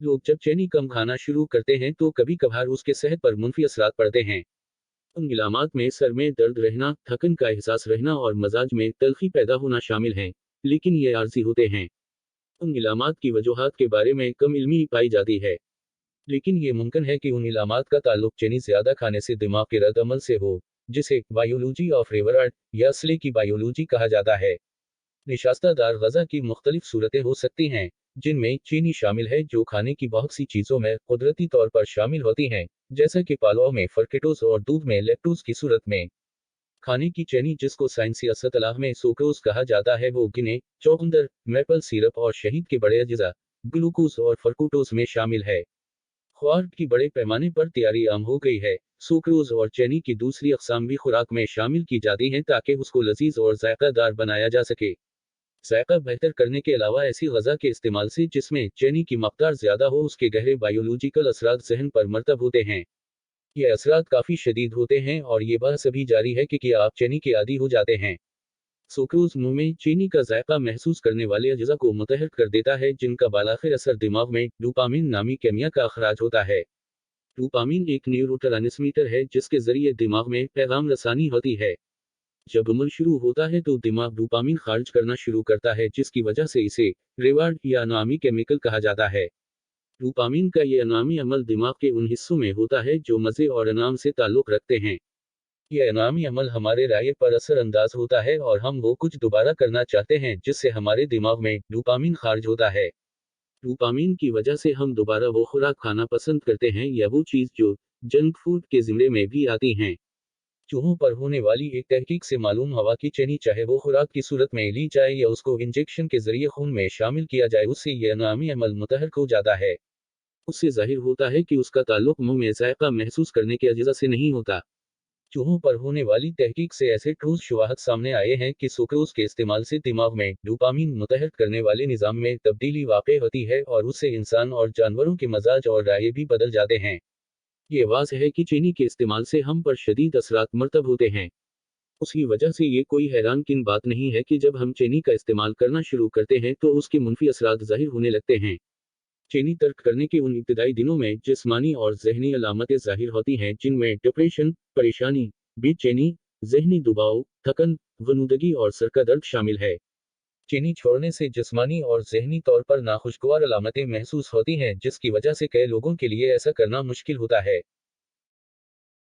लोग जब चीनी कम खाना शुरू करते हैं तो कभी कभार उसके सेहत पर मुनफी असरात पड़ते हैं। उन इलामात में सर में दर्द रहना, थकन का एहसास रहना और मजाज में तल्खी पैदा होना शामिल हैं, लेकिन ये आर्जी होते हैं। उन इलामात की वजूहात के बारे में कम इल्मी पाई जाती है, लेकिन ये मुमकिन है कि उन इलामात का ताल्लुक चीनी ज़्यादा खाने से दिमाग के रद्द अमल से हो, जिसे बायोलॉजी ऑफ रिवरट या असले की बायोलॉजी कहा जाता है। निशास्तदार गज़ा की मुख्तलिफ सूरतें हो सकती हैं, जिनमें चीनी शामिल है, जो खाने की बहुत सी चीज़ों में कुदरती तौर पर शामिल होती हैं, जैसे कि पालव में फर्केटोज और दूध में लैक्टोज की सूरत में। खाने की चीनी, जिसको साइंसी असतलाह में सुक्रोज कहा जाता है, वो गिने, चोकंदर, मैपल सिरप और शहद के बड़े अज्जा, ग्लूकोज और फर्कुटोज में शामिल है। खुराक की बड़े पैमाने पर तैयारी आम हो गई है। सुक्रोज और चीनी की दूसरी अक़साम भी खुराक में शामिल की जाती हैं ताकि उसको लजीज और जायकादार बनाया जा सके। जायका बेहतर करने के अलावा ऐसी गज़ा के इस्तेमाल से जिसमें चीनी की मकदार ज़्यादा हो, उसके गहरे बायोलॉजिकल असरात ज़हन पर मरतब होते हैं। ये असरात काफ़ी शदीद होते हैं और ये बहस अभी जारी है कि क्या आप चीनी के आदी हो जाते हैं। सुक्रोज मुंह में चीनी का जायका महसूस करने वाले अज्जा को मुतहर्रिक कर देता है, जिनका बालाखिर असर दिमाग में डोपामिन नामी केमिया का अखराज होता है। डोपामिन एक न्यूरोट्रांसमीटर है जिसके जरिए दिमाग में पैगाम रसानी होती है। जब अमल शुरू होता है तो दिमाग डोपामिन खारिज करना शुरू करता है, जिसकी वजह से इसे रिवार्ड या अनामी केमिकल कहा जाता है। डोपामिन का ये अनामी अमल दिमाग के उन हिस्सों में होता है जो मज़े और इनाम से ताल्लुक़ रखते हैं। यह इनामी अमल हमारे राय पर असर अंदाज होता है और हम वो कुछ दोबारा करना चाहते हैं जिससे हमारे दिमाग में डोपामिन खारिज होता है। डोपामिन की वजह से हम दोबारा वो खुराक खाना पसंद करते हैं या वो चीज़ जो जंक फूड के ज़िम्मे में भी आती हैं। चूहों पर होने वाली एक तहकीक से मालूम हुआ कि चीनी, चाहे वो खुराक की सूरत में ली जाए या उसको इंजेक्शन के जरिए खून में शामिल किया जाए, उससे यह अनामी अमल मुतहर्रिक हो जाता है। उससे जाहिर होता है कि उसका ताल्लुक मुंह में जायका महसूस करने के अज्जा से नहीं होता। चूहों पर होने वाली तहकीक से ऐसे ठोस शुवाहद सामने आए हैं कि सुक्रोज के इस्तेमाल से दिमाग में डोपामिन मुतहर्रिक करने वाले निज़ाम में तब्दीली वाक़ई होती है और उससे इंसान और जानवरों के मजाज और राय भी बदल जाते हैं। ये वाज़ है कि चीनी के इस्तेमाल से हम पर शदीद असरात मरतब होते हैं। उसकी वजह से ये कोई हैरानकुन बात नहीं है कि जब हम चीनी का इस्तेमाल करना शुरू करते हैं तो उसके मुनफी असरात ज़ाहिर होने लगते हैं। चीनी तर्क करने के उन इब्तदाई दिनों में जिस्मानी और ज़हनी अलामतें ज़ाहिर होती हैं, जिनमें डिप्रेशन, परेशानी, बेचैनी, ज़हनी दबाव, थकन, ग़ुनूदगी और सर का दर्द शामिल है। चीनी छोड़ने से जिस्मानी और ज़हनी तौर पर नाखुशगवार अलामतें महसूस होती हैं, जिसकी वजह से कई लोगों के लिए ऐसा करना मुश्किल होता है।